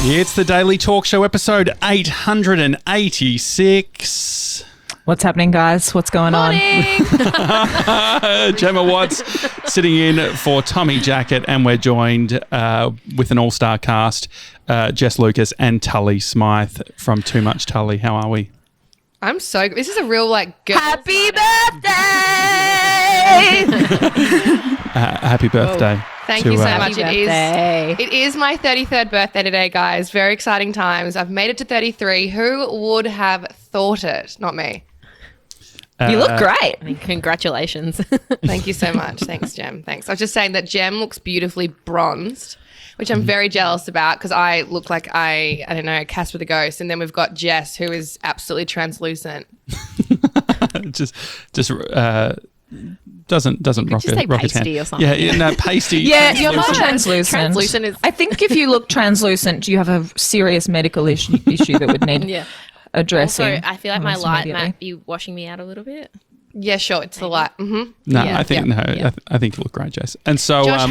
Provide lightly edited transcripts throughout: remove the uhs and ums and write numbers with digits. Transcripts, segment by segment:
It's the Daily Talk Show, episode 886. What's happening, guys? What's going on? Gemma Watts sitting in for Tommy Jackett, and we're joined with an all-star cast, Jess Lucas and Tully Smythe from Too Much Tully. How are we? I'm so good. This is a real, girl. Happy birthday! Happy birthday. Thank you so much. Birthday. It is my 33rd birthday today, guys. Very exciting times. I've made it to 33. Who would have thought it? Not me. You look great. Congratulations. Thank you so much. Thanks, Gem. Thanks. I was just saying that Gem looks beautifully bronzed, which I'm very jealous about because I look like I don't know, cast with a ghost. And then we've got Jess, who is absolutely translucent. just doesn't rock just say rocket pasty hand. or something. Yeah, no, pasty. Yeah, you're not translucent. Translucent is... I think if you look translucent, you have a serious medical issue that would need addressing. Also, I feel like my almost light immediately. might be washing me out a little bit. Yeah, sure. It's the light. Mm-hmm. No, Yeah. I think I think you look great, Jess. And so, Josh,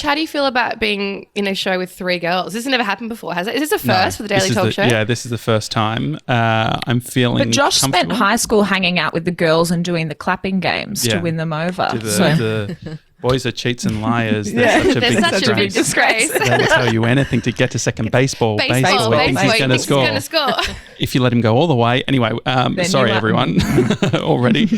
how do you feel about being in a show with three girls? This has never happened before, has it? Is this a first for the Daily Talk Show? Yeah, this is the first time. I'm feeling. But Josh spent comfortable. high school hanging out with the girls and doing the clapping games to win them over. The boys are cheats and liars. They're such a big disgrace. They will tell you anything to get to second baseball. Baseball, he thinks he's going to score. If you let him go all the way. Anyway, sorry, everyone, already.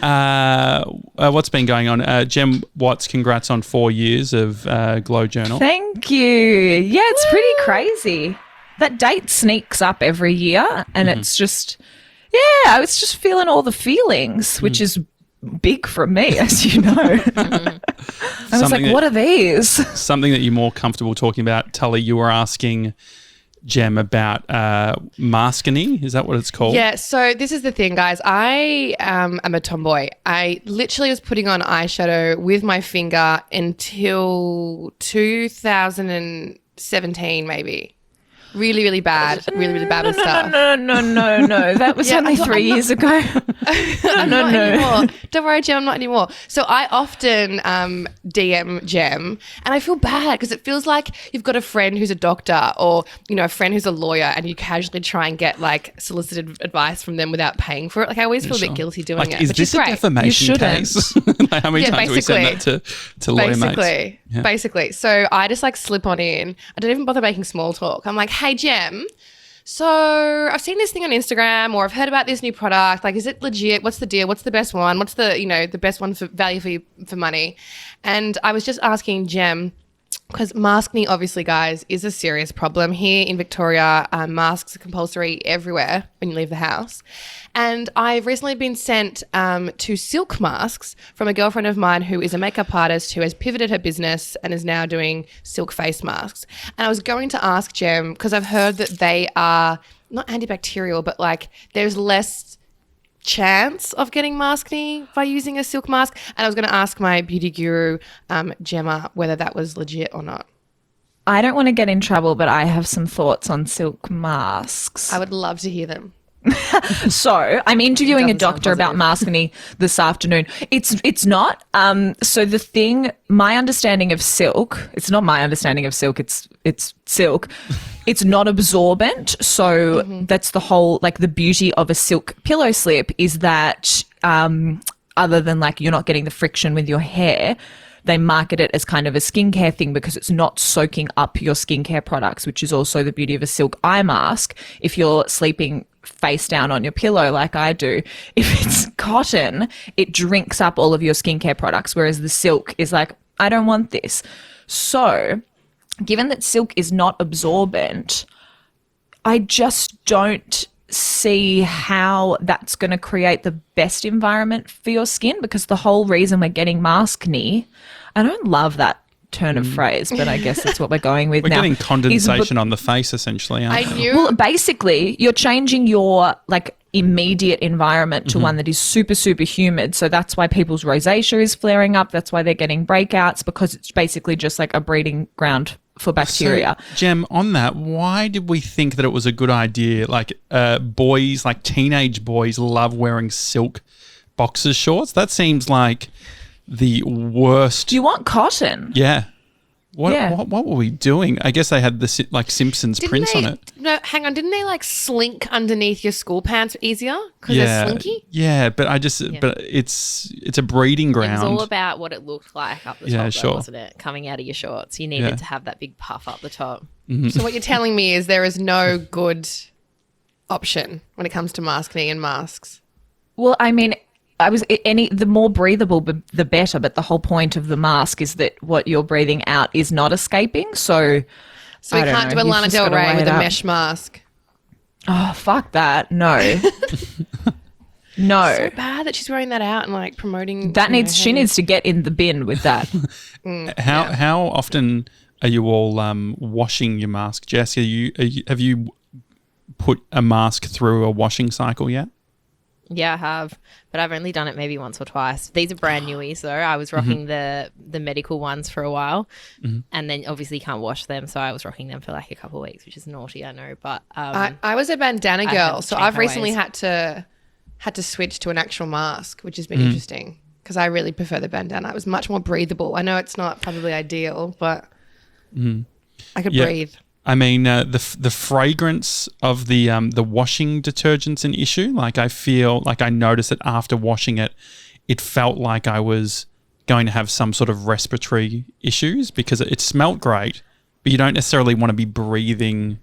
What's been going on? Gem Watts, congrats on 4 years of Glow Journal. Thank you. Yeah, it's pretty crazy. That date sneaks up every year and it's just, I was just feeling all the feelings, which is big from me, as you know. I was like, what are these? Something that you're more comfortable talking about, Tully, you were asking Gem about maskiny. Is that what it's called? Yeah, so this is the thing, guys. I am a tomboy. I literally was putting on eyeshadow with my finger until 2017, maybe. Really, really bad. Really, really bad with stuff. No. That was only 3 years ago. I'm not anymore. Don't worry, Gem, I'm not anymore. So I often DM Gem, and I feel bad because it feels like you've got a friend who's a doctor or, a friend who's a lawyer and you casually try and get, solicited advice from them without paying for it. I always feel a bit guilty doing it. Is which this is a great. defamation case? How many times do we send that to lawyer mates? Basically. So I just slip on in. I don't even bother making small talk. I'm like, hey, Gem, so I've seen this thing on Instagram or I've heard about this new product. Is it legit? What's the deal? What's the best one? What's the, the best one for value for money? And I was just asking Gem, because maskne, obviously, guys, is a serious problem. Here in Victoria, masks are compulsory everywhere when you leave the house. And I've recently been sent 2 silk masks from a girlfriend of mine who is a makeup artist who has pivoted her business and is now doing silk face masks. And I was going to ask Gem, because I've heard that they are not antibacterial, but there's less chance of getting maskne by using a silk mask. And I was going to ask my beauty guru, Gemma, whether that was legit or not. I don't want to get in trouble, but I have some thoughts on silk masks. I would love to hear them. So I'm interviewing a doctor about maskne this afternoon. It's not. So the thing, my understanding of silk, it's not my understanding of silk, it's silk. It's not absorbent. So that's the whole, the beauty of a silk pillow slip is that other than you're not getting the friction with your hair, they market it as kind of a skincare thing because it's not soaking up your skincare products, which is also the beauty of a silk eye mask. If you're sleeping face down on your pillow like I do, if it's cotton, it drinks up all of your skincare products, whereas the silk is I don't want this. So given that silk is not absorbent, I just don't see how that's going to create the best environment for your skin, because the whole reason we're getting maskne, I don't love that turn of phrase, but I guess that's what we're going with now. We're getting condensation on the face, essentially, aren't we? Well, basically, you're changing your immediate environment to one that is super, super humid. So that's why people's rosacea is flaring up. That's why they're getting breakouts, because it's basically just a breeding ground for bacteria. So, Gem, on that, why did we think that it was a good idea? Boys, teenage boys love wearing silk boxer shorts. That seems like the worst. Do you want cotton? Yeah. What were we doing? I guess they had the Simpsons prints on it. No, hang on. Didn't they like slink underneath your school pants easier because they're slinky? Yeah, but but it's a breeding ground. It was all about what it looked like up the top, though, wasn't it? Coming out of your shorts, you needed to have that big puff up the top. Mm-hmm. So what you're telling me is there is no good option when it comes to masking and masks. Well, I mean, the more breathable, the better. But the whole point of the mask is that what you're breathing out is not escaping. So we can't do a Lana Del Rey with a mesh mask. Oh, fuck that! No, no. So bad that she's wearing that out and like promoting. She needs to get in the bin with that. How often are you all washing your mask, Jess? Have you put a mask through a washing cycle yet? Yeah, I have, but I've only done it maybe once or twice. These are brand newies though. I was rocking the medical ones for a while, and then obviously you can't wash them, so I was rocking them for like a couple of weeks, which is naughty, I know. But I was a bandana girl, so I've recently had to switch to an actual mask, which has been interesting because I really prefer the bandana. It was much more breathable. I know it's not probably ideal, but I could breathe. I mean, the fragrance of the washing detergent's an issue. Like I feel like I noticed that after washing it, it felt like I was going to have some sort of respiratory issues because it smelled great, but you don't necessarily want to be breathing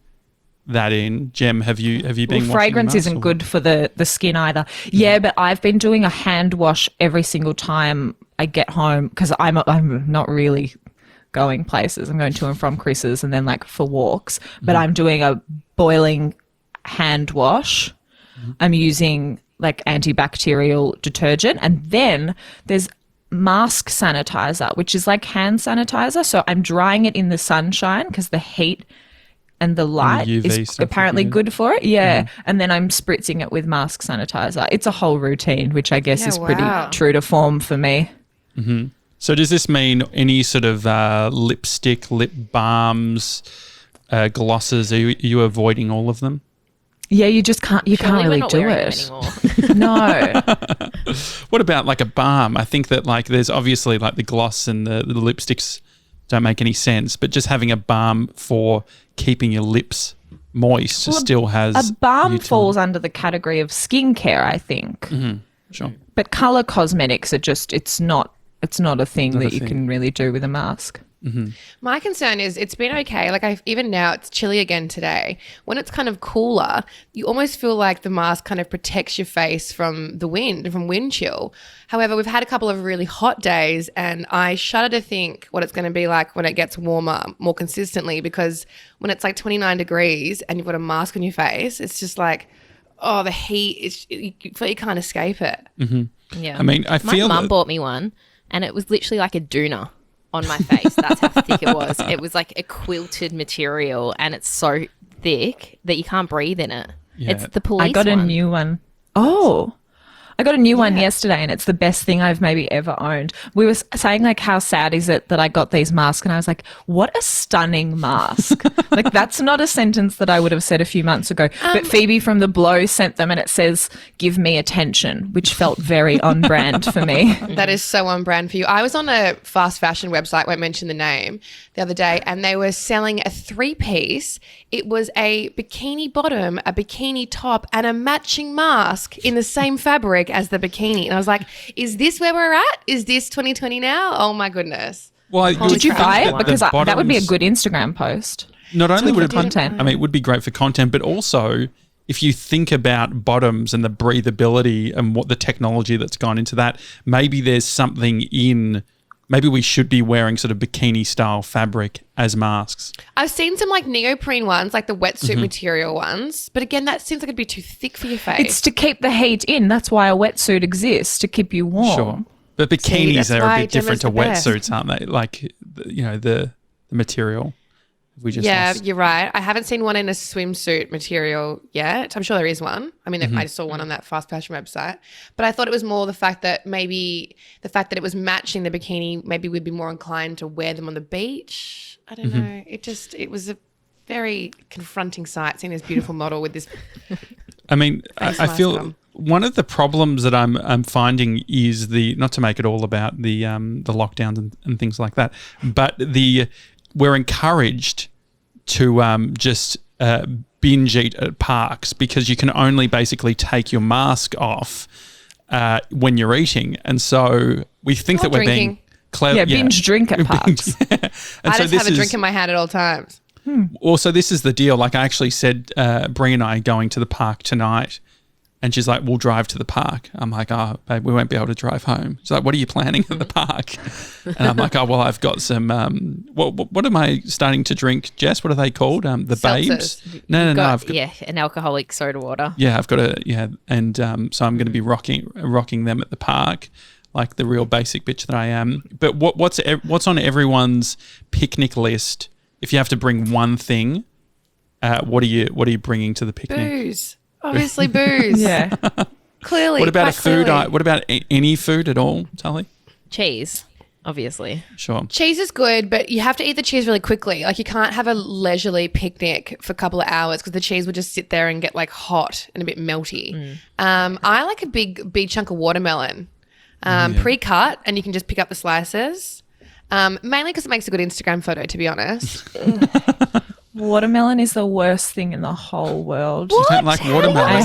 that in. Jem, have you been? Fragrance isn't good for the skin either. Yeah, but I've been doing a hand wash every single time I get home because I'm not really going places. I'm going to and from Chris's and then like for walks, but I'm doing a boiling hand wash. I'm using like antibacterial detergent, and then there's mask sanitizer, which is like hand sanitizer. So I'm drying it in the sunshine because the heat and the light is apparently good for it. Yeah. And then I'm spritzing it with mask sanitizer. It's a whole routine, which I guess is pretty true to form for me. Mm-hmm. So does this mean any sort of lipstick, lip balms, glosses? Are you avoiding all of them? Yeah, you just can't. You can't really do it. No. What about like a balm? I think that like there's obviously like the gloss and the lipsticks don't make any sense, but just having a balm for keeping your lips moist still has a balm falls under the category of skincare, I think. Mm-hmm. Sure. But color cosmetics are just it's not a thing that you can really do with a mask. Mm-hmm. My concern is it's been okay. Like even now it's chilly again today. When it's kind of cooler, you almost feel like the mask kind of protects your face from the wind, from wind chill. However, we've had a couple of really hot days and I shudder to think what it's going to be like when it gets warmer more consistently, because when it's like 29 degrees and you've got a mask on your face, it's just like, oh, the heat, you can't escape it. Mm-hmm. Yeah. I mean, my mum bought me one and it was literally like a doona on my face. That's how thick it was. It was like a quilted material and it's so thick that you can't breathe in it. Yeah. It's the police I got a new one. Oh, I got a new one yesterday and it's the best thing I've maybe ever owned. We were saying like, how sad is it that I got these masks? And I was like, what a stunning mask. Like that's not a sentence that I would have said a few months ago. But Phoebe from The Blow sent them and it says, give me attention, which felt very on brand for me. That is so on brand for you. I was on a fast fashion website, won't mention the name, the other day, and they were selling a 3-piece. It was a bikini bottom, a bikini top, and a matching mask in the same fabric as the bikini. And I was like, is this where we're at? Is this 2020 now? Oh my goodness. Well, did you buy it? Because that would be a good Instagram post. Not only would it be content. I mean, it would be great for content, but also if you think about bottoms and the breathability and what the technology that's gone into that, maybe there's something maybe we should be wearing sort of bikini style fabric as masks. I've seen some like neoprene ones, like the wetsuit material ones. But again, that seems like it'd be too thick for your face. It's to keep the heat in. That's why a wetsuit exists, to keep you warm. Sure. But bikinis are a bit different to wetsuits, aren't they? Like, the material. You're right. I haven't seen one in a swimsuit material yet. I'm sure there is one. I mean, I saw one on that fast fashion website. But I thought it was more the fact that it was matching the bikini, maybe we'd be more inclined to wear them on the beach. I don't know. It was a very confronting sight, seeing this beautiful model with this. I mean, I feel one of the problems that I'm finding is not to make it all about the lockdowns and things like that, but we're encouraged to just binge eat at parks because you can only basically take your mask off when you're eating. And so we think that we're being clever. Yeah, binge drink at parks. I just have a drink in my hand at all times. Also, this is the deal. Like I actually said, Brie and I are going to the park tonight. And she's like, we'll drive to the park. I'm like, oh, babe, we won't be able to drive home. She's like, what are you planning at the park? And I'm like, oh, well, I've got some, what am I starting to drink, Jess? What are they called? The babes? No, I've got, an alcoholic soda water. Yeah, I've got and so I'm going to be rocking them at the park, like the real basic bitch that I am. But what's on everyone's picnic list? If you have to bring one thing, what are you bringing to the picnic? Booze. Obviously booze. Yeah. Clearly. What about food? What about any food at all, Tully? Cheese, obviously. Sure. Cheese is good, but you have to eat the cheese really quickly. Like you can't have a leisurely picnic for a couple of hours because the cheese will just sit there and get like hot and a bit melty. I like a big chunk of watermelon, pre-cut, and you can just pick up the slices. Mainly because it makes a good Instagram photo, to be honest. Watermelon is the worst thing in the whole world. You don't like watermelon?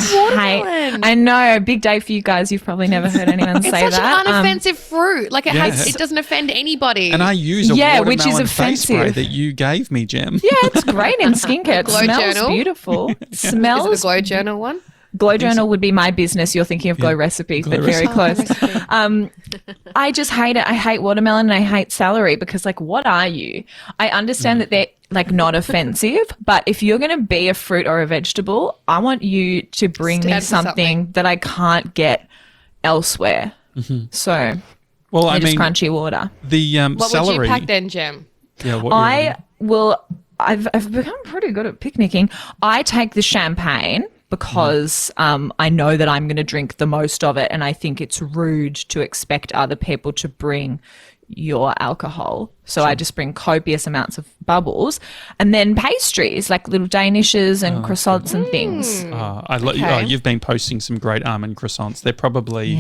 I know. Big day for you guys. You've probably never heard anyone say that. It's such an unoffensive fruit. Like it doesn't offend anybody. And I use a watermelon which is face offensive. spray that you gave me, Gem. Yeah, it's great in skincare. It Glow smells Journal. beautiful. It Is smells. it the Glow Journal one? Glow Journal would be my business. You're thinking of Glow Recipe, but very close. I just hate it. I hate watermelon and I hate celery because, like, what are you? I understand that they're, like, not offensive, but if you're going to be a fruit or a vegetable, I want you to bring me something that I can't get elsewhere. So, well, I just mean, crunchy water. The what celery. would you pack then, Gem? Yeah, what I've become pretty good at picnicking. I take the champagne because I know that I'm going to drink the most of it, and I think it's rude to expect other people to bring your alcohol. So I just bring copious amounts of bubbles, and then pastries like little danishes and croissants and things. You've been posting some great almond croissants. They're probably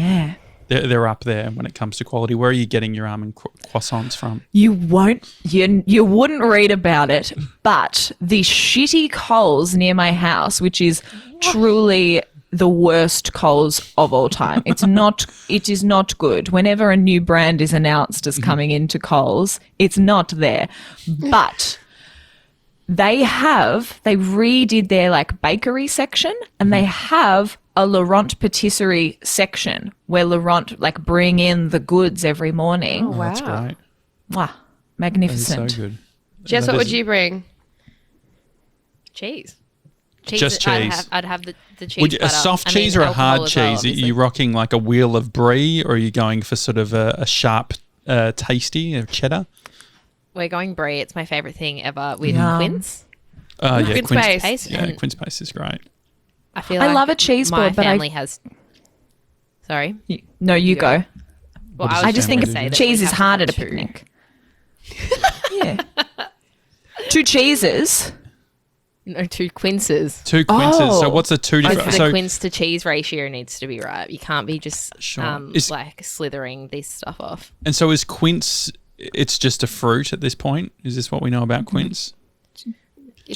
they're up there when it comes to quality. Where are you getting your almond croissants from? You wouldn't read about it, but the shitty Coles near my house, which is truly the worst Coles of all time. It is not good. Whenever a new brand is announced as coming into Coles, it's not there. But they redid their like bakery section, and they have a Laurent patisserie section where Laurent like bring in the goods every morning. Oh, wow. That's great. Wow, magnificent. That is so good. Jess, what would you bring? Cheese. Just cheese. I'd have the cheese. A soft cheese or a hard cheese? Are you rocking like a wheel of brie, or are you going for sort of a sharp, tasty cheddar? We're going brie. It's my favourite thing ever with quince. Quince paste. Yeah, quince paste is great. I love a cheese board, but my family has. Sorry. No, you go. Well, I just think say cheese is hard at a picnic. Yeah. 2 cheeses. No, 2 quinces. 2 quinces. Oh. So what's the 2 different? The quince to cheese ratio needs to be right. You can't be just like slithering this stuff off. And so is quince? It's just a fruit at this point. Is this what we know about quince?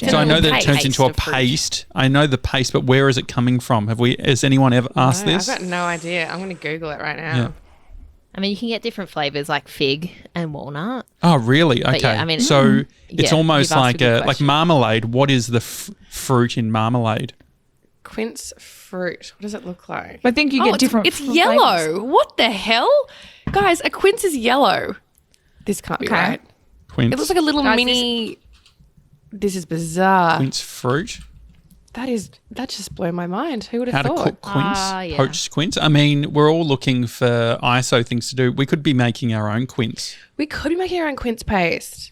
So I know that it turns into a paste. I know the paste, but where is it coming from? Has anyone ever asked this? I've got no idea. I'm going to Google it right now. Yeah. I mean, you can get different flavors like fig and walnut. Oh, really? Okay. Yeah, I mean, so it's almost like like marmalade. What is the fruit in marmalade? Quince fruit. What does it look like? I think you get different. It's yellow. What the hell? Guys, a quince is yellow. This can't be right. Quince. It looks like a little mini... This is bizarre. Quince fruit. That just blew my mind. Who would have thought? How to cook quince, poached quince. I mean, we're all looking for ISO things to do. We could be making our own quince. We could be making our own quince paste.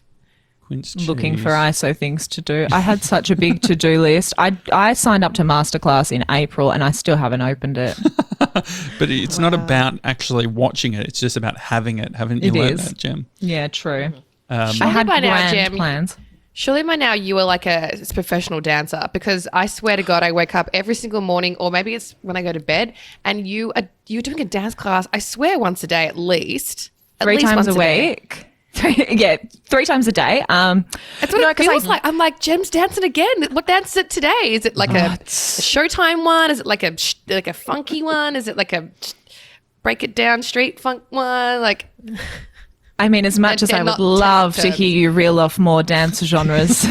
Quince cheese. Looking for ISO things to do. I had such a big to-do list. I signed up to masterclass in April and I still haven't opened it. But it's not about actually watching it. It's just about having it. Haven't you learned that, Gem? Yeah, true. I had grand plans. Surely by now you are like a professional dancer, because I swear to God I wake up every single morning, or maybe it's when I go to bed, and you're doing a dance class, I swear once a day at least. 3 times a week. Yeah, 3 times a day. It's what it feels like. I'm like, Gem's dancing again. What dance is it today? Is it like a Showtime one? Is it like a funky one? Is it like a break it down street funk one? Like, I mean, as much as I would love to hear you reel off more dance genres,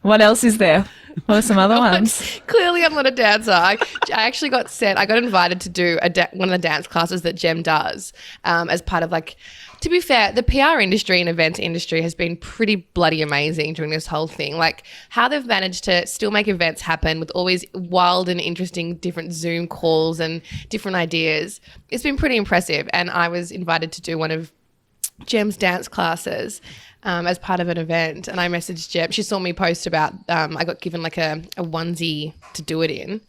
what else is there? What are some other ones? Clearly, I'm not a dancer. I actually got invited to do one of the dance classes that Gem does as part of like. To be fair, the PR industry and events industry has been pretty bloody amazing during this whole thing. Like how they've managed to still make events happen with always wild and interesting different Zoom calls and different ideas. It's been pretty impressive. And I was invited to do one of Gem's dance classes as part of an event. And I messaged Gem. She saw me post about I got given like a onesie to do it in.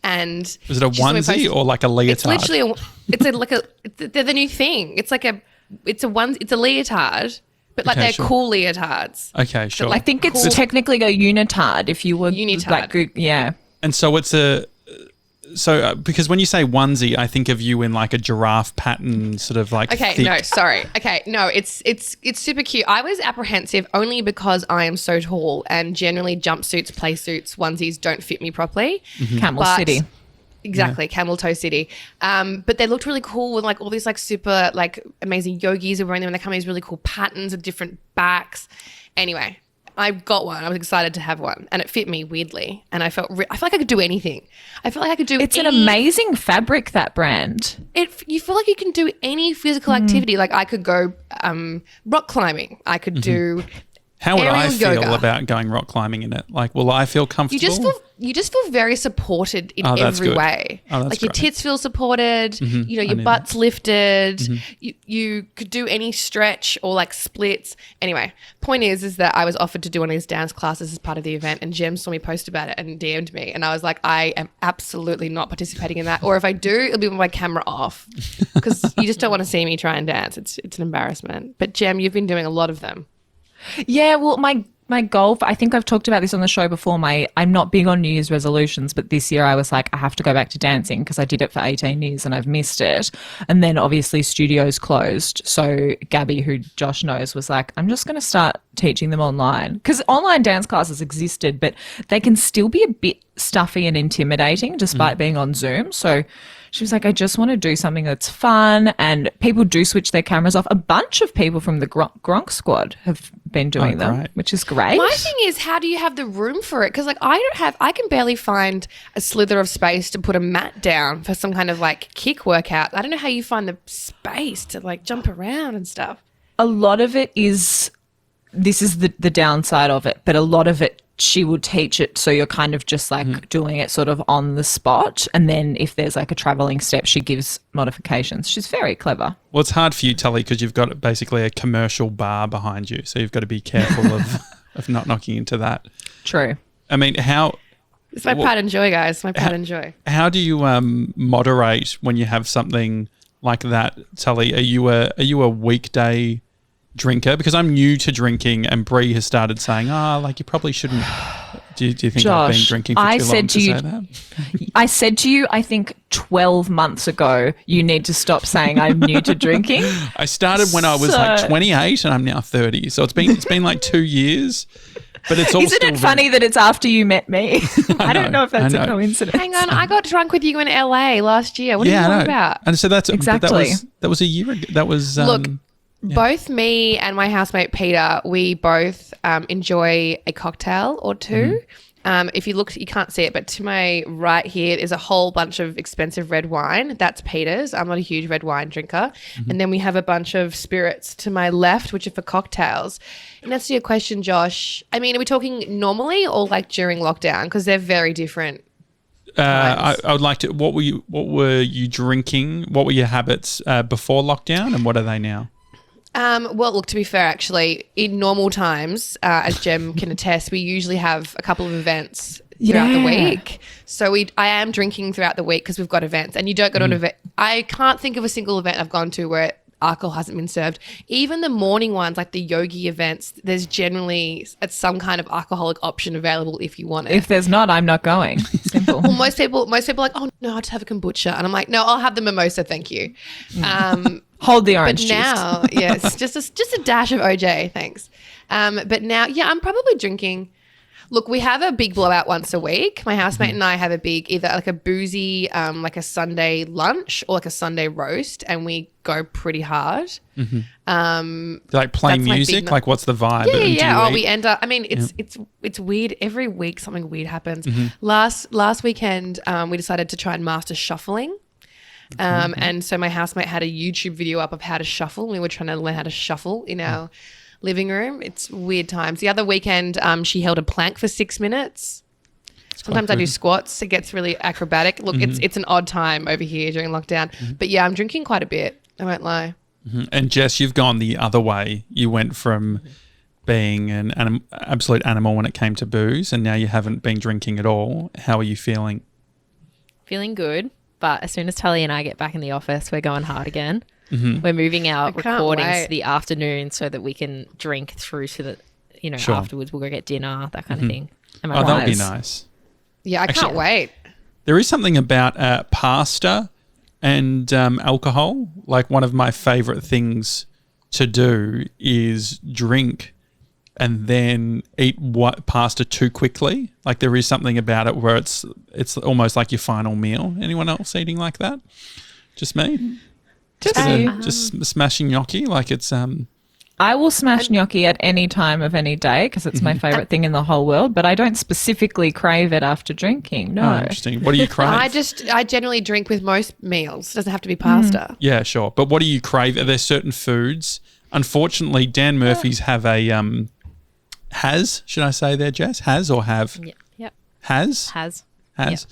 And was it a onesie or like a leotard? It's literally they're the new thing. It's a leotard, but like they're cool leotards. Okay, sure. I think it's technically a unitard if you were unitard. Like, yeah. And so it's because when you say onesie, I think of you in like a giraffe pattern sort of like thick. It's super cute. I was apprehensive only because I am so tall and generally jumpsuits, play suits, onesies don't fit me properly. Camel City. Exactly, Camel Toe City. But they looked really cool with like all these like super like amazing yogis who were wearing them and they come in these really cool patterns of different backs. Anyway, I got one. I was excited to have one and it fit me weirdly. And I felt like I could do anything. I feel like I could do It's an amazing fabric, that brand. You feel like you can do any physical activity. Like I could go rock climbing. I could do How would I feel yoga. about going rock climbing in it? Like, will I feel comfortable? You just feel very supported in every way. Like your tits feel supported, your butt's lifted, you could do any stretch or like splits. Anyway, point is that I was offered to do one of these dance classes as part of the event and Gem saw me post about it and DM'd me and I was like, I am absolutely not participating in that. Or if I do, it'll be with my camera off because you just don't want to see me try and dance. It's an embarrassment. But Gem, you've been doing a lot of them. Yeah, well, my goal, I think I've talked about this on the show before, I'm not big on New Year's resolutions, but this year I was like, I have to go back to dancing because I did it for 18 years and I've missed it. And then obviously studios closed. So Gabby, who Josh knows, was like, I'm just going to start teaching them online because online dance classes existed, but they can still be a bit stuffy and intimidating despite being on Zoom. So she was like, I just want to do something that's fun and people do switch their cameras off. A bunch of people from the Gronk Squad have been doing them, which is great. My thing is, how do you have the room for it? Because like I can barely find a slither of space to put a mat down for some kind of like kick workout. I don't know how you find the space to like jump around and stuff. A lot of it is, this is the downside of it, but a lot of it she will teach it so you're kind of just like doing it sort of on the spot and then if there's like a travelling step she gives modifications. She's very clever. Well, it's hard for you, Tully, because you've got basically a commercial bar behind you, so you've got to be careful of not knocking into that. True. I mean, it's my pride and joy, guys. My pride and joy. How do you moderate when you have something like that, Tully? Are you a weekday drinker? Because I'm new to drinking and Bree has started saying, like you probably shouldn't. Do you think Josh, I've been drinking for too long to say that? I said to you, I think 12 months ago, you need to stop saying I'm new to drinking. I started when I was like 28 and I'm now 30. So it's been like 2 years. But it's all Isn't it funny that it's after you met me? I don't know if that's a coincidence. Hang on, I got drunk with you in LA last year. What are you talking about? And so that's exactly. That was a year ago. That was look. Both me and my housemate Peter, we both enjoy a cocktail or two. If you look, you can't see it, but to my right here is a whole bunch of expensive red wine. That's Peter's. I'm not a huge red wine drinker. And then we have a bunch of spirits to my left, which are for cocktails. And that's your question, Josh. I mean, are we talking normally or like during lockdown? Because they're very different. I would like to. What were you drinking? What were your habits before lockdown, and what are they now? Well, look, to be fair, actually, in normal times, as Gem can attest, we usually have a couple of events throughout the week. So I am drinking throughout the week because we've got events and you don't go to an event. I can't think of a single event I've gone to where alcohol hasn't been served. Even the morning ones, like the yogi events, there's generally some kind of alcoholic option available if you want it. If there's not, I'm not going. Simple. Well, most people are like, oh no, I'll just have a kombucha, and I'm like, no, I'll have the mimosa, thank you. Hold the orange juice. But now, yes, just a dash of OJ, thanks. But now, yeah, I'm probably drinking. Look, we have a big blowout once a week. My housemate and I have a big, either like a boozy, like a Sunday lunch or like a Sunday roast, and we go pretty hard. Like playing music? Like what's the vibe? Yeah. Oh, we end up, I mean, it's weird. Every week something weird happens. Last weekend, we decided to try and master shuffling. And so my housemate had a YouTube video up of how to shuffle. We were trying to learn how to shuffle in our living room. It's weird times. The other weekend, she held a plank for 6 minutes. Sometimes I do squats. It gets really acrobatic. Look, it's an odd time over here during lockdown. But yeah, I'm drinking quite a bit. I won't lie. And Jess, you've gone the other way. You went from being an absolute animal when it came to booze, and now you haven't been drinking at all. How are you feeling? Feeling good. But as soon as Tully and I get back in the office, we're going hard again. We're moving our recordings to the afternoon so that we can drink through to the, afterwards we'll go get dinner, that kind of thing. Am I right? That would be nice. Yeah, I can't wait. There is something about pasta and alcohol. Like one of my favourite things to do is drink and then eat pasta too quickly. Like there is something about it where it's almost like your final meal. Anyone else eating like that? Just me? Just smashing gnocchi like it's I will smash gnocchi at any time of any day because it's my favourite thing in the whole world, but I don't specifically crave it after drinking. No. Oh, interesting. What do you crave? I generally drink with most meals. It doesn't have to be pasta. Yeah, sure. But what do you crave? Are there certain foods? Unfortunately, Dan Murphy's have a has, should I say there, Jess? Has or have? Yep. Has? Has. Has. Yep.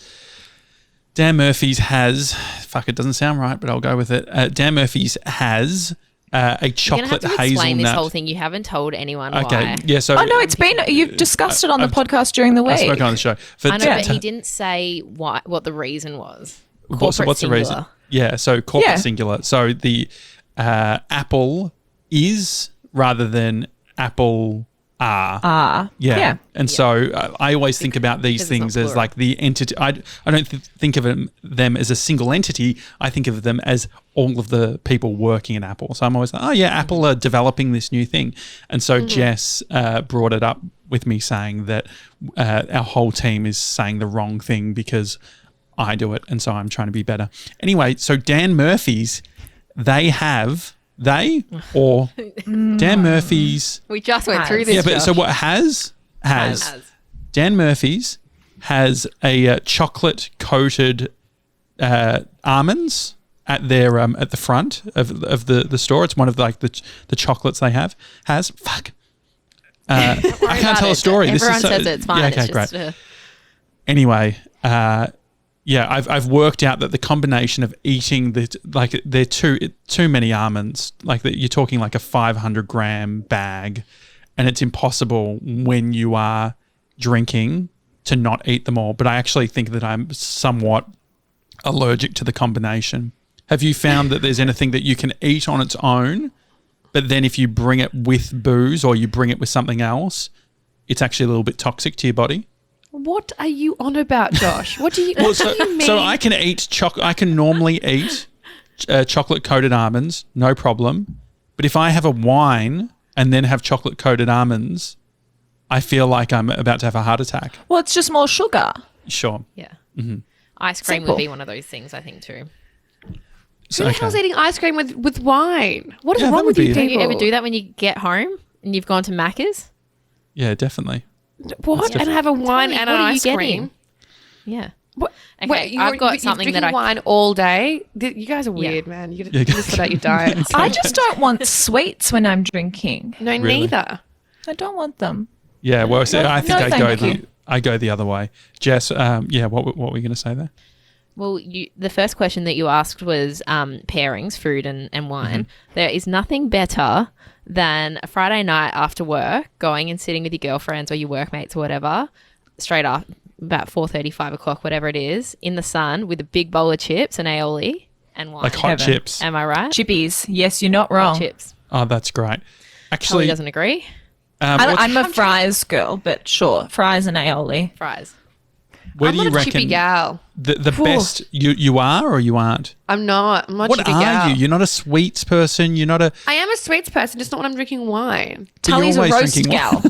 Dan Murphy's has, fuck, it doesn't sound right, but I'll go with it. Dan Murphy's has a chocolate hazelnut. Explain this whole thing. You haven't told anyone why. Yeah, so. Oh, no, you've discussed it on the podcast during the week. I spoke on the show. I know, but he didn't say what the reason was. Corporate what's singular. The reason? Yeah, so corporate singular. So the apple is rather than apple are. Yeah. And so I always think about these things as like the entity. I don't think of them as a single entity. I think of them as all of the people working at Apple. So I'm always like, oh yeah, Apple are developing this new thing. And so Jess brought it up with me saying that our whole team is saying the wrong thing because I do it. And so I'm trying to be better. Anyway, so Dan Murphy's, Dan Murphy's. We just went through this. Yeah, but so what has Dan Murphy's has a chocolate coated almonds at their at the front of the store. It's one of the chocolates they have. I can't tell a story. Everyone says it. It's fine. Yeah, okay, great. Anyway, I've worked out that the combination of eating they're too many almonds. Like you're talking like a 500 gram bag, and it's impossible when you are drinking to not eat them all. But I actually think that I'm somewhat allergic to the combination. Have you found that there's anything that you can eat on its own, but then if you bring it with booze or you bring it with something else, it's actually a little bit toxic to your body? What are you on about, Josh? What do you mean? So I can eat I can normally eat chocolate coated almonds, no problem. But if I have a wine and then have chocolate coated almonds, I feel like I'm about to have a heart attack. Well, it's just more sugar. Sure. Yeah. Mm-hmm. Ice cream would be one of those things, I think, too. Who the hell's eating ice cream with wine? What is wrong with you people? Don't you ever do that when you get home and you've gone to Macca's? Yeah, definitely. What? And have a wine and an ice cream? Yeah. What? Okay, wait, I've got something that wine all day. You guys are weird, man. You got to sort out your diet. I just don't want sweets when I'm drinking. No, really? Neither. I don't want them. Yeah, well, I think I go the other way. Jess, what were you going to say there? Well, the first question that you asked was pairings, food and wine. Mm-hmm. There is nothing better than a Friday night after work, going and sitting with your girlfriends or your workmates or whatever, straight up, about 4:30, 5 o'clock, whatever it is, in the sun with a big bowl of chips and aioli and wine. Like hot chips. Am I right? Chippies. Yes, you're not wrong. Hot chips. Oh, that's great. Actually, Tully doesn't agree. I'm a fries girl, but sure, fries and aioli. Fries. where I'm do you not a reckon chippy gal. the best you are or you aren't? I'm not. I'm not a What chippy are gal. you? You're not a sweets person. You're not a. I am a sweets person, just not when I'm drinking wine. Tully's a always roast drinking gal.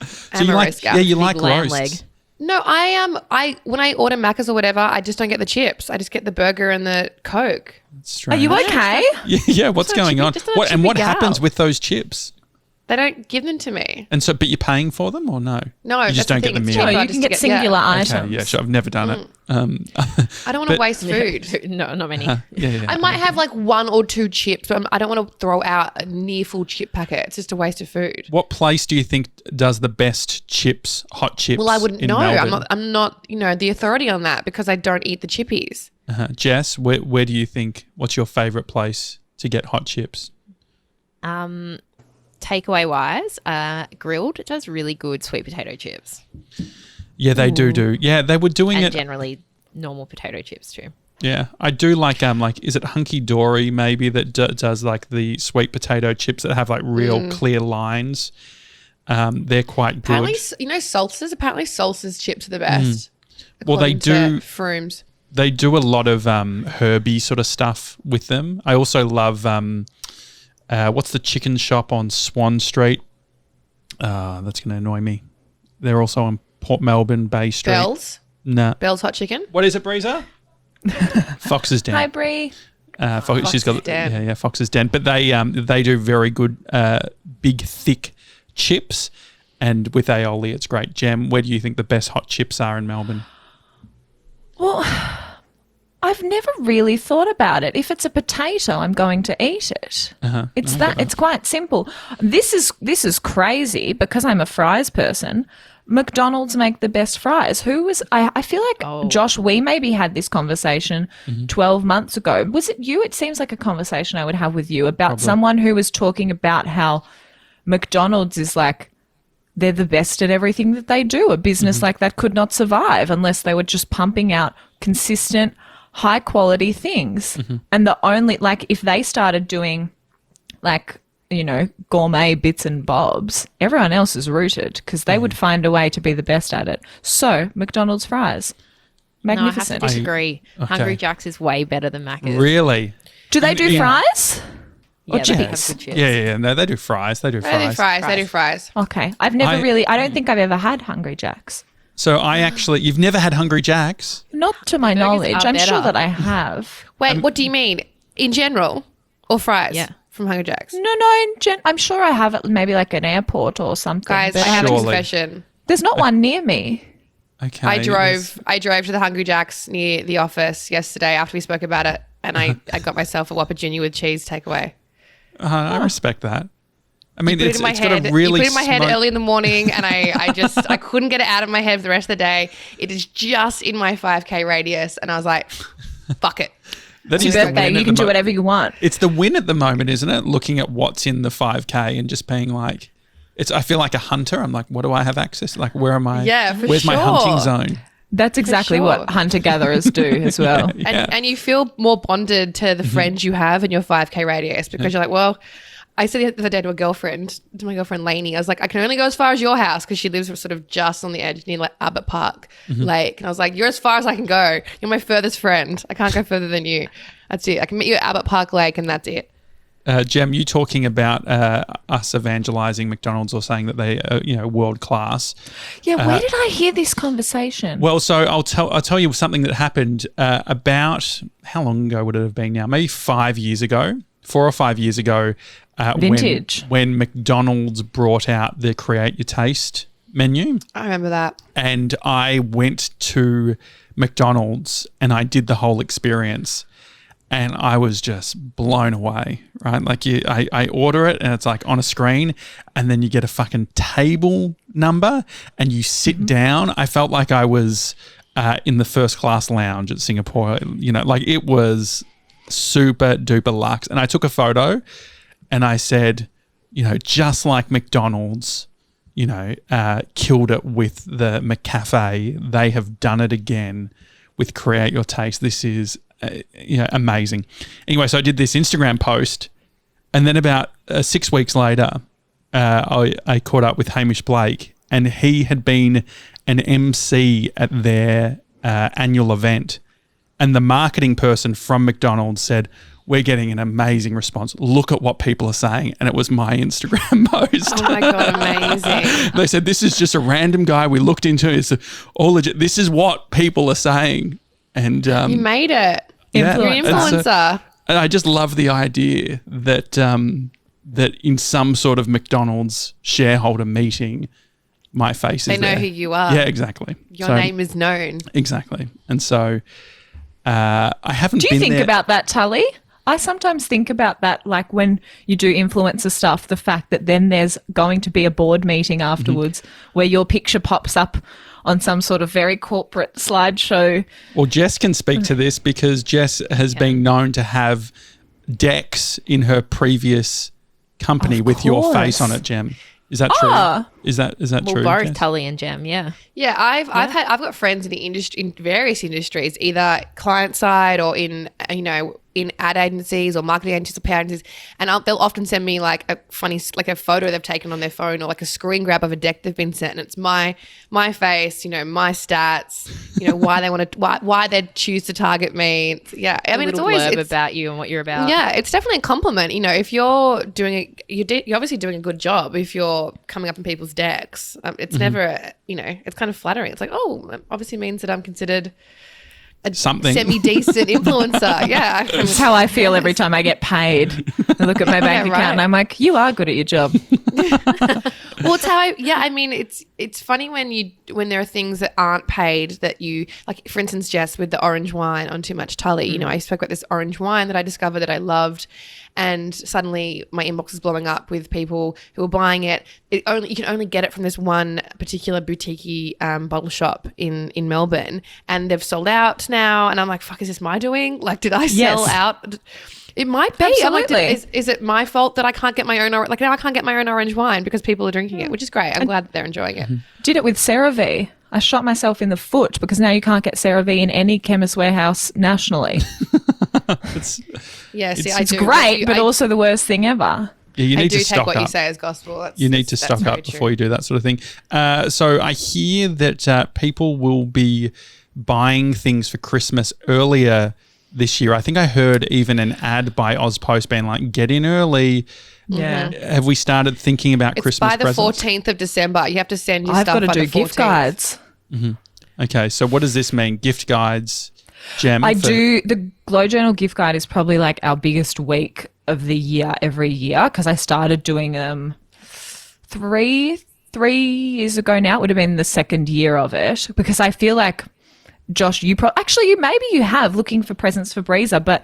So you a like roast gal. yeah, you Big like lamb roasts. leg. No, I am. When I order Macca's or whatever, I just don't get the chips. I just get the burger and the Coke. That's Are strange. you okay? Yeah, what's Just not going chippy- on? just not a What and chippy what gal. happens with those chips? They don't give them to me. And so, but you're paying for them or no? No, you just that's the don't get thing, the it's meal. No, cheaper. you just can to get singular items. Okay, yeah, sure. I've never done it. I don't want But- to waste food. No, not many. Yeah. I might have like one or two chips, but I don't want to throw out a near full chip packet. It's just a waste of food. What place do you think does the best chips, hot chips? Well, I wouldn't in know. Melbourne? I'm not, the authority on that because I don't eat the chippies. Jess, where do you think? What's your favourite place to get hot chips? Takeaway wise, Grilled does really good sweet potato chips. Yeah, they do. Yeah, they were doing And it. generally normal potato chips too. Yeah, I do like is it Hunky Dory maybe that does like the sweet potato chips that have like real clear lines. They're quite good. Apparently, Salsa's. Apparently, Salsa's chips are the best. Well, they according to do. Frooms. They do a lot of herby sort of stuff with them. I also love what's the chicken shop on Swan Street? That's going to annoy me. They're also on Port Melbourne Bay Street. Bell's. Nah. Bell's hot chicken. What is it, Breezer? Fox's Den. Hi, Bree. She's got Den. Fox's Den. But they do very good big thick chips, and with aioli, it's great. Gem, where do you think the best hot chips are in Melbourne? Well, I've never really thought about it. If it's a potato, I'm going to eat it. It's quite simple. This is crazy because I'm a fries person. McDonald's make the best fries. I feel like Josh, we maybe had this conversation 12 months ago. Was it you? It seems like a conversation I would have with you about someone who was talking about how McDonald's is like, they're the best at everything that they do. A business like that could not survive unless they were just pumping out consistent, high quality things. And the only, if they started doing gourmet bits and bobs, everyone else is rooted because they would find a way to be the best at it. So McDonald's fries, magnificent. No, I have to disagree. Hungry Jack's is way better than Macca's. Really? Do they do fries? Yeah, they chips? have good chips. Yeah. No, they do fries. They do They fries. do fries. Okay. I don't think I've ever had Hungry Jack's. So you've never had Hungry Jack's? Not to my knowledge. are I'm sure better. that I have. Wait, what do you mean? In general or fries? Yeah. From Hungry Jack's. No, I'm sure I have it maybe like an airport or something. Guys, but I have a Surely. confession. there's not one near me. Okay. I drove to the Hungry Jack's near the office yesterday after we spoke about it, and I got myself a Whopper Junior with cheese takeaway. I respect that. I mean, Put it it's in my got head. a really you put it in my head smoke- early in the morning, and I couldn't get it out of my head for the rest of the day. It is just in my 5K radius, and I was like, "Fuck it." That It's is your the birthday. win You at can the do mo- whatever you want. It's the win at the moment, isn't it? Looking at what's in the 5K and just being like, I feel like a hunter. I'm like, what do I have access? Like, where am I? Yeah, for Where's my sure. hunting zone? That's exactly sure. what hunter-gatherers do as well. And you feel more bonded to the friends you have in your 5K radius because you're like, well, I said the other day to my girlfriend Lainey, I was like, I can only go as far as your house because she lives sort of just on the edge near like Abbott Park Lake. And I was like, you're as far as I can go. You're my furthest friend. I can't go further than you. That's it. I can meet you at Abbott Park Lake and that's it. Jem, you talking about us evangelizing McDonald's or saying that they are, world class. Yeah, where did I hear this conversation? Well, so I'll tell you something that happened about how long ago would it have been now? Maybe 5 years ago, 4 or 5 years ago. Vintage. When McDonald's brought out the Create Your Taste menu. I remember that. And I went to McDonald's and I did the whole experience. And I was just blown away, right? Like I order it and it's like on a screen and then you get a fucking table number and you sit down. I felt like I was in the first class lounge at Singapore, like it was super duper luxe. And I took a photo and I said, just like McDonald's, killed it with the McCafe, they have done it again with Create Your Taste. This is amazing. Anyway, so I did this Instagram post, and then about 6 weeks later, I caught up with Hamish Blake, and he had been an MC at their annual event, and the marketing person from McDonald's said, "We're getting an amazing response. Look at what people are saying." And it was my Instagram post. Oh my God, amazing. They said, "This is just a random guy. We looked into it. It's all legit. This is what people are saying." And you made it. Yeah. You're an influencer. And I just love the idea that that in some sort of McDonald's shareholder meeting, my face is there. They know who you are. Yeah, exactly. Your name is known. Exactly. And so I haven't been there. Do you think about that, Tully? I sometimes think about that, like when you do influencer stuff, the fact that then there's going to be a board meeting afterwards where your picture pops up on some sort of very corporate slideshow. Well, Jess can speak to this because Jess has been known to have decks in her previous company with your face on it, Gem. Is that true? Is that true? Well, both Jess? Tully and Gem, yeah. Yeah, I've got friends in the industry, in various industries, either client side or in ad agencies or marketing agencies or PR agencies, and they'll often send me like a funny, like a photo they've taken on their phone or like a screen grab of a deck they've been sent, and it's my face, my stats, why they choose to target me. Yeah, I mean, it's always about you and what you're about. Yeah, it's definitely a compliment. If you're doing it, you're obviously doing a good job. If you're coming up in people's decks, it's never, it's kind of flattering. It's like, oh, it obviously means that I'm considered a semi-decent influencer. Yeah. That's how I feel every time I get paid. I look at my bank account and I'm like, you are good at your job. Well, it's how it's funny when there are things that aren't paid that you, like for instance, Jess, with the orange wine on Too Much Tully, I spoke about this orange wine that I discovered that I loved, and suddenly my inbox is blowing up with people who are buying it. You can only get it from this one particular boutique bottle shop in Melbourne, and they've sold out now, and I'm like, fuck, is this my doing? Like, did I sell out? It might be. Absolutely. I'm like, is it my fault that I can't get my own, now I can't get my own orange wine because people are drinking it, which is great. I'm glad that they're enjoying it. Did it with CeraVe. I shot myself in the foot because now you can't get CeraVe in any Chemist Warehouse nationally. It's great, but also the worst thing ever. Yeah, you need to take stock what up. you say as gospel. You need to stock up before you do that sort of thing. So I hear that people will be buying things for Christmas earlier this year. I think I heard even an ad by Ozpost being like, get in early. Yeah. Have we started thinking about Christmas by the presents? 14th of December. You have to send your I've stuff got to by do the 14th. gift guides. Okay, so what does this mean? Gift guides, Gem? The Glow Journal gift guide is probably like our biggest week of the year every year because I started doing them three years ago now. It would have been the second year of it because I feel like, Josh, maybe you have looking for presents for Breezer, but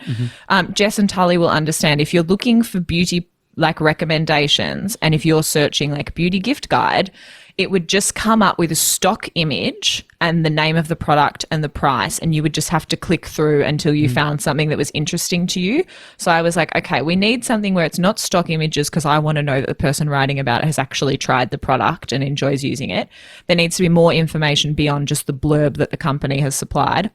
Jess and Tully will understand if you're looking for beauty like recommendations and if you're searching like beauty gift guide, it would just come up with a stock image and the name of the product and the price, and you would just have to click through until you found something that was interesting to you. So I was like, okay, we need something where it's not stock images because I want to know that the person writing about it has actually tried the product and enjoys using it. There needs to be more information beyond just the blurb that the company has supplied.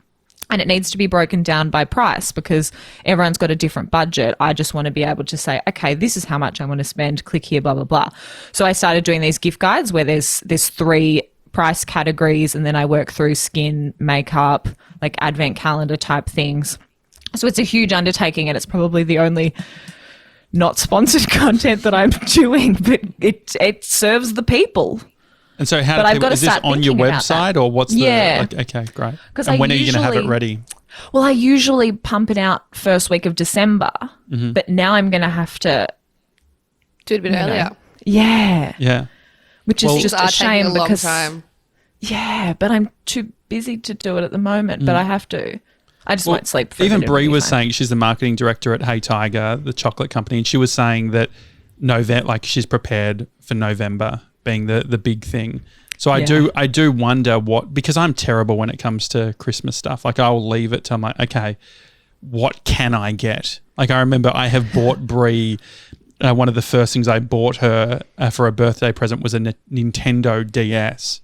And it needs to be broken down by price because everyone's got a different budget. I just want to be able to say, okay, this is how much I want to spend, click here, blah, blah, blah. So I started doing these gift guides where there's 3 price categories and then I work through skin, makeup, like advent calendar type things. So it's a huge undertaking and it's probably the only not sponsored content that I'm doing, but it serves the people. And so how is this on your website or what's the... Yeah. Okay, great. And when are you going to have it ready? Well, I usually pump it out first week of December, but now I'm going to have to... do it a bit earlier. Yeah. Yeah. Which is just a shame because... time. Yeah, but I'm too busy to do it at the moment, but I have to. I just won't sleep for even Brie was saying, she's the marketing director at Hey Tiger, the chocolate company, and she was saying that she's prepared for November being the big thing. So I do wonder because I'm terrible when it comes to Christmas stuff. Like I'll leave it till I'm like, okay, what can I get? Like I remember I have bought Brie, one of the first things I bought her for a birthday present was a Nintendo DS.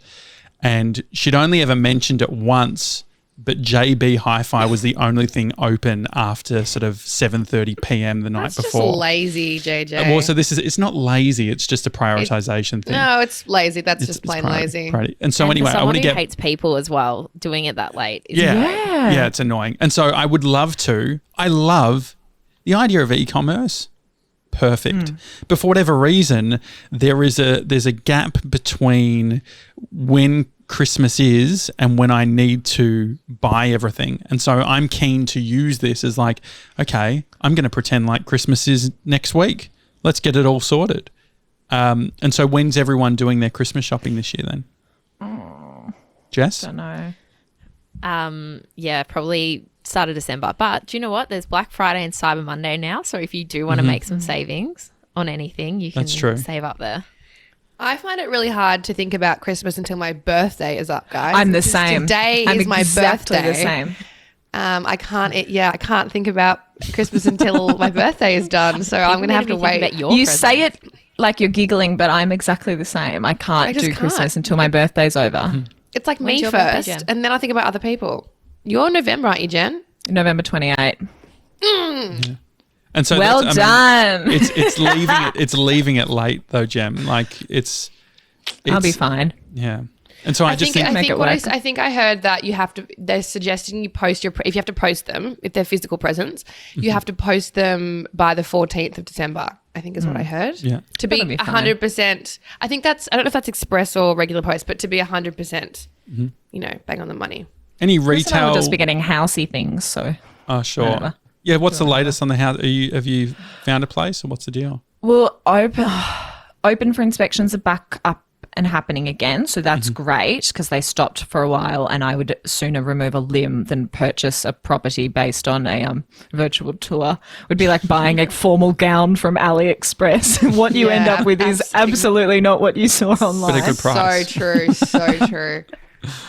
And she'd only ever mentioned it once but JB Hi-Fi was the only thing open after sort of 7:30 p.m. the night That's before. just lazy, JJ. Well, so it's not lazy. It's just a prioritization thing. No, it's lazy. That's just plain lazy. And so anyway, I want to get hates people as well doing it that late. Yeah, it's annoying. And so I would love to. I love the idea of e-commerce. Perfect. But for whatever reason, there's a gap between when Christmas is and when I need to buy everything. And so I'm keen to use this as like, okay, I'm going to pretend like Christmas is next week. Let's get it all sorted. And so when's everyone doing their Christmas shopping this year then? Jess? Don't know. Yeah, probably start of December. But do you know what? There's Black Friday and Cyber Monday now. So if you do want to make some savings on anything, you can save up there. I find it really hard to think about Christmas until my birthday is up, guys. I'm the same. Today is my exactly birthday. The same. I can't think about Christmas until my birthday is done. So I'm going to have to wait. You say it like you're giggling, but I'm exactly the same. I can't do Christmas until my birthday's over. It's like me first, and then I think about other people. You're November, aren't you, Jen? November 28. Yeah. And so well done. It's leaving it late though, Gem. Like it's I'll be fine. Yeah. And so I think I heard that they're suggesting you post if you have to post them, if they're physical presents, you have to post them by the 14th of December, I think is what I heard. Yeah. To be 100%. I think I don't know if that's express or regular post, but to be 100%, bang on the money. Any retail? I'll just be getting housey things, so. Oh, sure. Whatever. Yeah, what's the latest on the house? Have you found a place or what's the deal? Well, open for inspections are back up and happening again, so that's great because they stopped for a while, and I would sooner remove a limb than purchase a property based on a virtual tour. It would be like buying a formal gown from AliExpress. What you end up with is absolutely not what you saw online. But a good price. So true.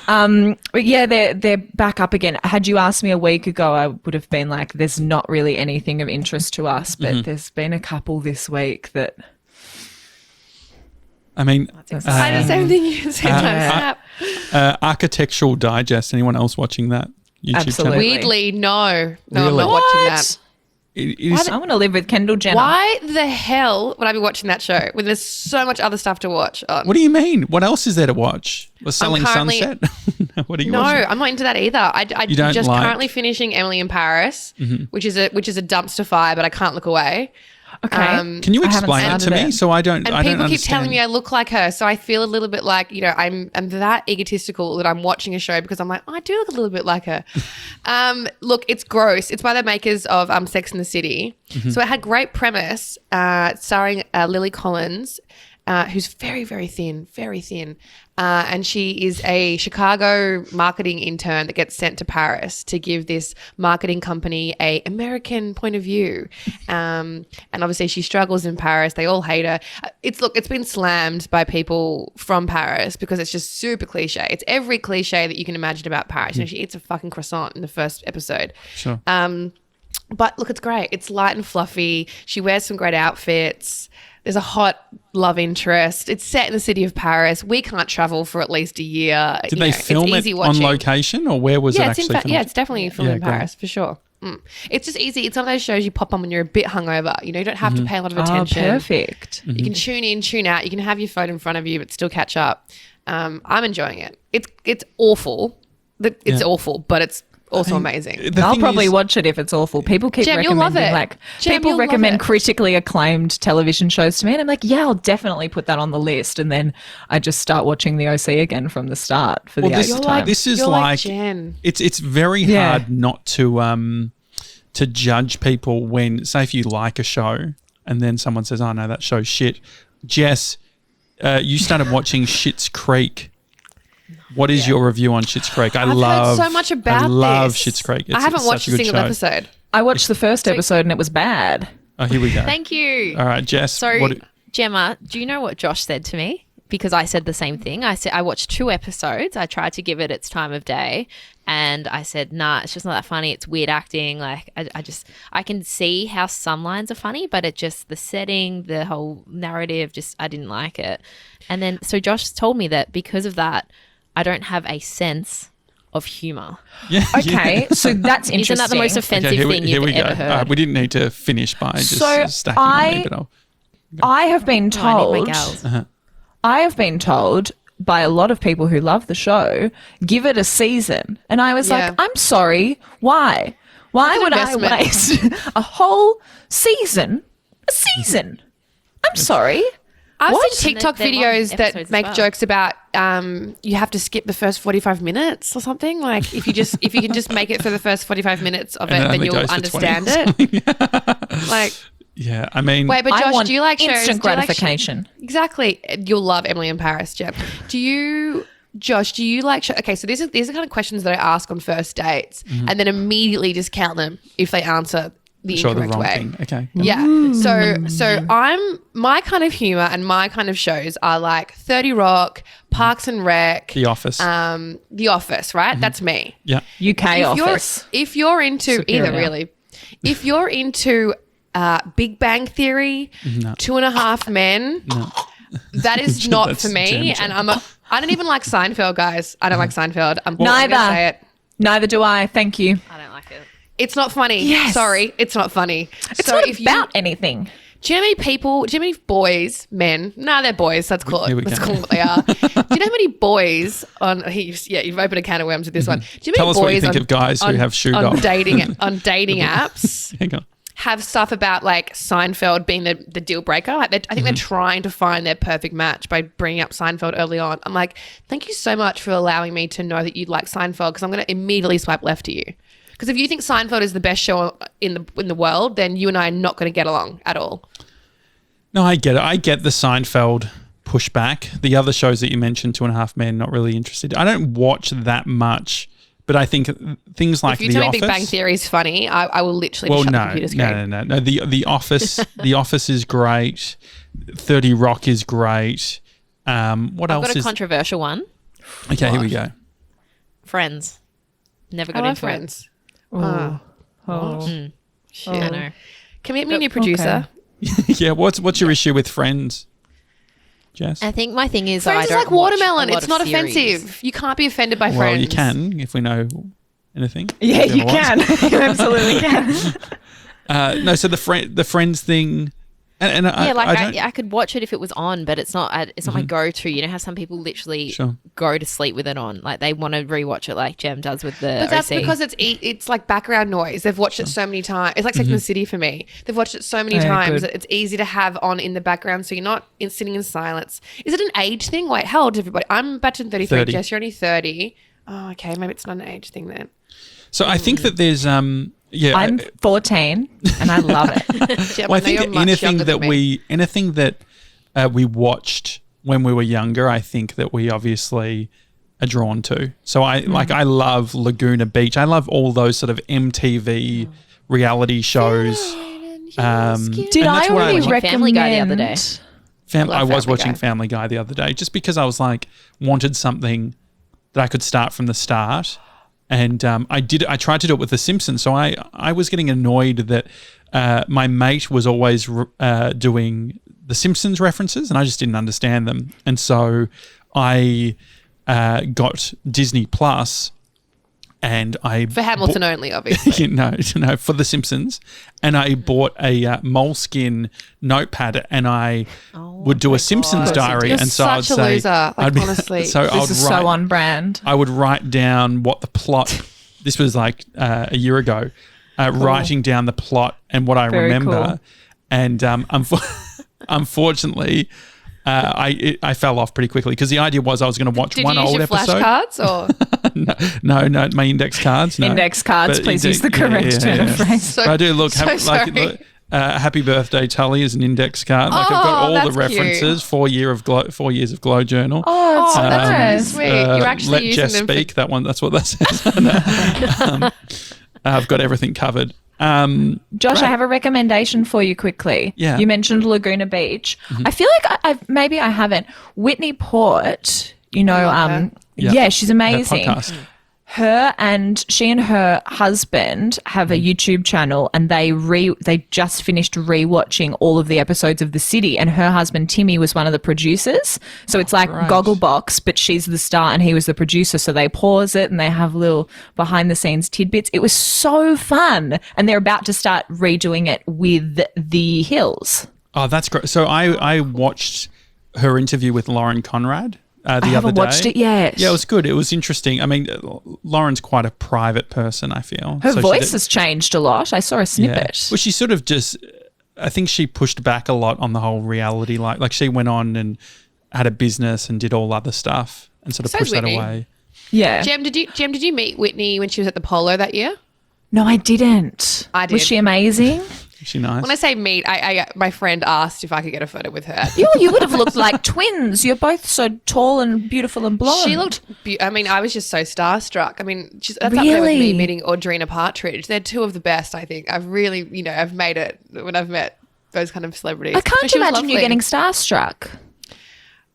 But yeah, they're back up again. Had you asked me a week ago, I would have been like, there's not really anything of interest to us, but there's been a couple this week that. I mean, the same thing you said. Architectural Digest. Anyone else watching that YouTube Absolutely. channel? Weirdly, no, really? I'm not watching that. I want to live with Kendall Jenner. Why the hell would I be watching that show when there's so much other stuff to watch on? What do you mean? What else is there to watch? Selling Sunset? What are you watching? No, I'm not into that either. I'm just currently finishing Emily in Paris, which is a dumpster fire, but I can't look away. Okay. Can you explain it to me so I don't And I people don't keep understand. telling me I look like her, so I feel a little bit like, I'm that egotistical that I'm watching a show because I'm like, I do look a little bit like her. Look, it's gross. It's by the makers of Sex and the City. So it had great premise, starring Lily Collins, who's very, very thin, very thin. And she is a Chicago marketing intern that gets sent to Paris to give this marketing company a American point of view. And obviously she struggles in Paris. They all hate her. It's been slammed by people from Paris because it's just super cliche. It's every cliche that you can imagine about Paris. She eats a fucking croissant in the first episode. Sure. But look, it's great. It's light and fluffy. She wears some great outfits. There's a hot love interest. It's set in the city of Paris. We can't travel for at least a year. Did they film it on location or where was it actually filmed? Yeah, it's definitely filmed in Paris for sure. It's just easy. It's one of those shows you pop on when you're a bit hungover. You don't have to pay a lot of attention. Oh, perfect. You can tune in, tune out. You can have your phone in front of you but still catch up. I'm enjoying it. It's awful. It's awful, but it's also amazing. I'll probably watch it if it's awful. People keep recommending people recommend critically acclaimed television shows to me, and I'm like, yeah, I'll definitely put that on the list. And then I just start watching the OC again from the start for the 8th time. This is like Jen. It's very hard not to judge people when, say, if you like a show and then someone says, "Oh no, that show's shit." Jess, you started watching Schitt's Creek. What is your review on Schitt's Creek? I've heard so much about this. I love Schitt's Creek. I haven't watched a single episode. I watched the first episode and it was bad. Oh, here we go. Thank you. All right, Jess. So, Gemma, do you know what Josh said to me? Because I said the same thing. I said I watched 2 episodes. I tried to give it its time of day, and I said, nah, it's just not that funny. It's weird acting. Like I can see how some lines are funny, but it just the setting, the whole narrative, I didn't like it. And then so Josh told me that because of that, I don't have a sense of humor. Yeah. Okay, so that's interesting. Isn't that the most offensive thing you've ever heard? We didn't need to finish by just stacking on me, but I have been told. I need my gals. I have been told by a lot of people who love the show, give it a season. And I was like, I'm sorry, why? Why would I waste a whole season? A season? I'm sorry. I've seen TikTok videos that make jokes about you have to skip the first 45 minutes or something. Like if you can just make it for the first 45 minutes of it, then you'll understand it. Like, yeah, I mean, wait, but Josh, do you like shows? Instant gratification. Exactly. You'll love Emily in Paris, Jeb. Josh, do you like show? Okay, so these are the kind of questions that I ask on first dates, and then immediately discount them if they answer the incorrect way. Thing. Okay. Yeah. So I'm my kind of humor and my kind of shows are like 30 Rock, Parks and Rec, The Office. The Office, right? That's me. Yeah. UK Office. If you're into Superior. either, really, if you're into Big Bang Theory, 2.5 Men, that is not for me. And I don't even like Seinfeld, guys. I don't like Seinfeld. I'm gonna say it. Neither do I. Thank you. I don't like it. It's not funny. Yes. Sorry, it's not funny. It's not about anything. Do you know how many boys, men? No, they're boys. Let's call it. Let's call them what they are. Do you know how many boys you've opened a can of worms with this one. Do you know Tell how us many what you boys think of guys who have shoe on dog. dating apps Hang on. have stuff about like Seinfeld being the deal breaker? Like I think they're trying to find their perfect match by bringing up Seinfeld early on. I'm like, thank you so much for allowing me to know that you'd like Seinfeld because I'm going to immediately swipe left to you. Because if you think Seinfeld is the best show in the world, then you and I are not going to get along at all. No, I get it. I get the Seinfeld pushback. The other shows that you mentioned, 2.5 Men, not really interested. I don't watch that much, but I think things like The Office. If you tell me Big Bang Theory is funny, I will literally shut the computer screen. No. The Office, The Office is great. 30 Rock is great. What else I've got a is controversial one. Okay, here we go. Friends. Never got I love into Friends. Shit. I know. Can we get me a new producer? Yeah, what's your issue with Friends, Jess? I think my thing is Friends I is don't like watermelon. watch a It's lot not of series. offensive. You can't be offended by Well, Friends. you can if we know anything. Yeah, you Gemma Watts. can. You absolutely can. No, so the Friends thing, and I could watch it if it was on, but it's not my go-to. You know how some people literally go to sleep with it on, like they want to rewatch it, like Gem does with the. But that's OC. because it's like background noise. They've watched it so many times. It's like Sex and the City for me. They've watched it so many times that it's easy to have on in the background, so you're not sitting in silence. Is it an age thing? Wait, how old is everybody? I'm about to 33. 30. Jess, you're only 30. Oh, okay. Maybe it's not an age thing then. So I think that there's yeah. I'm 14 and I love it. Gemma, Well, I know think you're much anything younger than me. we watched when we were younger, I think that we obviously are drawn to. So I love Laguna Beach. I love all those sort of MTV reality shows. Did I already recommend Family Guy the other day? I was Family watching Guy. Family Guy the other day just because I was like wanted something that I could start from the start. And I tried to do it with The Simpsons. So I was getting annoyed that my mate was always doing The Simpsons references and I just didn't understand them. And so I got Disney Plus and I... For Hamilton only, obviously. no, for The Simpsons. And I bought a Moleskine notepad and I would do a Simpsons diary. You're and so such I'd a say... loser, like, honestly. So This is so on brand. I would write down what the plot... This was like a year ago. Writing down the plot and what I remember. Cool. And unfortunately... I fell off pretty quickly because the idea was I was going to watch one old episode. Did you use your flashcards or? No, my index cards. No. Index cards, But please use the correct turn of phrase. So, But I do look, sorry. happy birthday, Tully is an index card. Like I've got all the that's references, 4 years of Glow Journal. Oh, it's that's really nice. sweet. You're actually Let using Jess them speak. That one. That's what that says. I've got everything covered. Josh, I have a recommendation for you quickly. Yeah. You mentioned Laguna Beach. I feel like maybe I haven't. Whitney Port, Yeah. yeah, she's amazing. That podcast. She and her husband have a YouTube channel, and they just finished rewatching all of the episodes of The City, and her husband Timmy was one of the producers. So it's like Gogglebox, but she's the star and he was the producer. So they pause it and they have little behind the scenes tidbits. It was so fun, and they're about to start redoing it with The Hills. Oh, that's great. So I watched her interview with Lauren Conrad. The I haven't other day. watched it yet. Yeah, it was good. It was interesting. I mean, Lauren's quite a private person, I feel. Her voice has changed a lot. I saw a snippet. Yeah. Well, she sort of I think she pushed back a lot on the whole reality. Like she went on and had a business and did all other stuff and sort of pushed that away. Yeah. Jem, did you meet Whitney when she was at the Polo that year? No, I didn't. I did. Was she amazing? Is she nice? When I say meet, my friend asked if I could get a photo with her. You would have looked like twins. You're both so tall and beautiful and blonde. She looked. I mean, I was just so starstruck. I mean, that's up there with me meeting Audrina Partridge. They're two of the best. I think I've really, I've made it when I've met those kind of celebrities. I can't imagine you getting starstruck.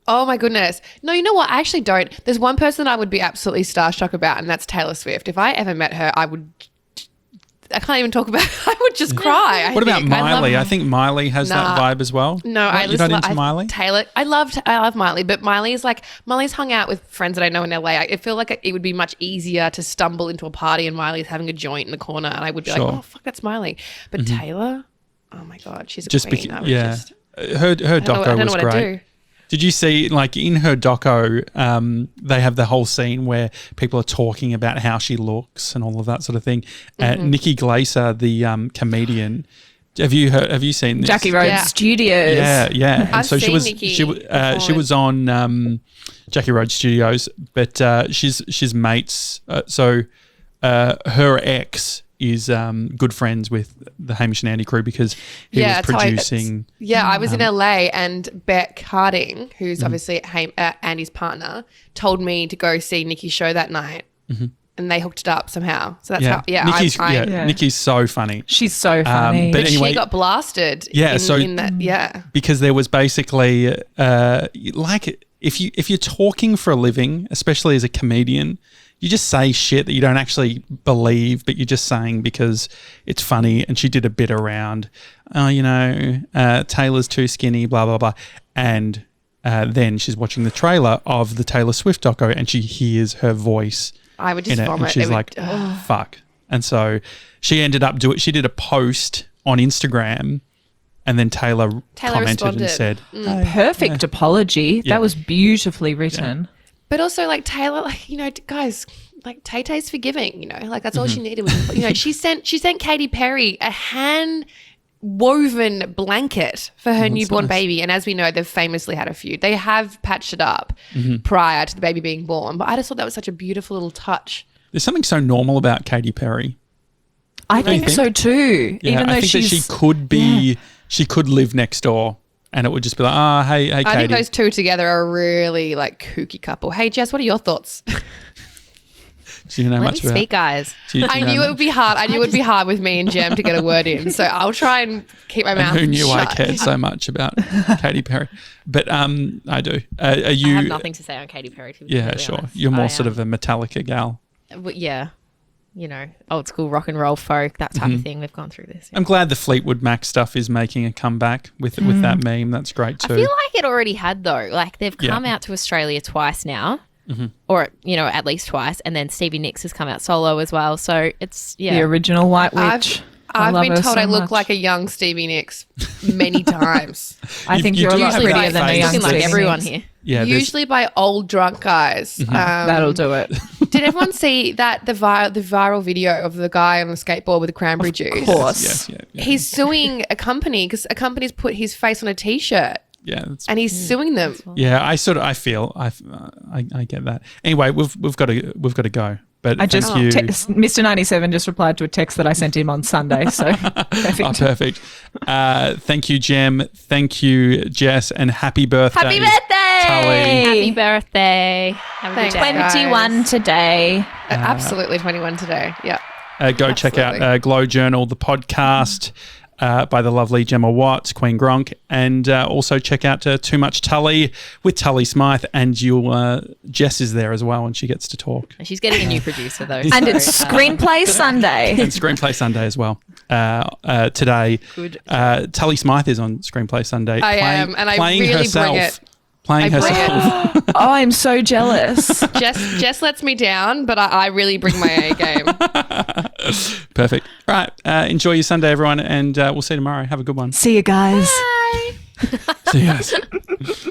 Oh my goodness. No, you know what? I actually don't. There's one person I would be absolutely starstruck about, and that's Taylor Swift. If I ever met her, I can't even talk about it. I would just cry. What about Miley? I think Miley has that vibe as well. No, you're not into Miley? Taylor. I love Miley, but Miley's hung out with friends that I know in LA. I feel like it would be much easier to stumble into a party and Miley's having a joint in the corner, and I would be like, oh fuck, that's Miley. But Taylor, oh my god, she's a queen. Her doco was great. Did you see, like, in her doco, they have the whole scene where people are talking about how she looks and all of that sort of thing. Nikki Glaser, the comedian, have you seen this? Jackie Rhodes Studios. Yeah. I've seen Nikki. She was on Jackie Rhodes Studios, but she's mates. So her ex is good friends with the Hamish and Andy crew because he was producing. I was in LA, and Beck Harding, who's obviously Andy's partner, told me to go see Nikki's show that night, and they hooked it up somehow. So that's how. Yeah, Nikki's so funny. She's so funny. But anyway, she got blasted. Because there was basically like if you're talking for a living, especially as a comedian, you just say shit that you don't actually believe, but you're just saying because it's funny. And she did a bit around, Taylor's too skinny, blah, blah, blah. And then she's watching the trailer of the Taylor Swift doco and she hears her voice. I would just vomit. And she's like, fuck. And so she ended up she did a post on Instagram, and then Taylor commented responded. And said, perfect apology. Yeah. That was beautifully written. Yeah. But also, like, Taylor, like, guys, like, Tay-Tay's forgiving, like, that's all she needed was, she sent Katy Perry a hand-woven blanket for her newborn baby. And as we know, they've famously had a feud. They have patched it up prior to the baby being born. But I just thought that was such a beautiful little touch. There's something so normal about Katy Perry. I think so too. Yeah, even though I think that she could be, she could live next door. And it would just be like, hey, Katie. I think those two together are a really, like, kooky couple. Hey, Jess, what are your thoughts? Do you know Let much me about? speak, guys. I knew it would be hard. I knew it would be hard with me and Jem to get a word in. So I'll try and keep my mouth shut. Who knew I cared so much about Katy Perry? But I do. Are you? I have nothing to say on Katy Perry. To be sure. honest. You're more sort of a Metallica gal. Yeah. Old school rock and roll folk, that type of thing. We've gone through this. Yeah. I'm glad the Fleetwood Mac stuff is making a comeback with that meme. That's great too. I feel like it already had though. Like they've come out to Australia twice now, or at least twice, and then Stevie Nicks has come out solo as well. So it's the original White Witch. I've been told I look like a young Stevie Nicks many times. I think you're a lot prettier than a young Stevie Nicks. Everyone here. Yeah, usually by old drunk guys. That'll do it. Did everyone see that the viral video of the guy on the skateboard with the cranberry juice? Of course. Yeah. He's suing a company because a company's put his face on a T-shirt. Yeah, and he's suing them. Yeah, I feel I get that. Anyway, we've got to go. But Mr. 97 just replied to a text that I sent him on Sunday. So perfect. Oh, perfect. Thank you, Jem. Thank you, Jess, and happy birthday. Happy birthday, Tully. Happy birthday. Have a good day. 21 today. Absolutely 21 today. Yeah. Go check out Glow Journal, the podcast. by the lovely Gemma Watts, Queen Gronk, and also check out Too Much Tully with Tully Smythe, and Jess is there as well, and she gets to talk. And she's getting a new producer though. And it's Screenplay Sunday. And Screenplay Sunday as well. Today, Tully Smythe is on Screenplay Sunday. I am, and I really bring it. Playing herself. Oh, I'm so jealous. Jess lets me down, but I really bring my A game. Perfect. All right. Enjoy your Sunday, everyone, and we'll see you tomorrow. Have a good one. See you guys. Bye. See you guys.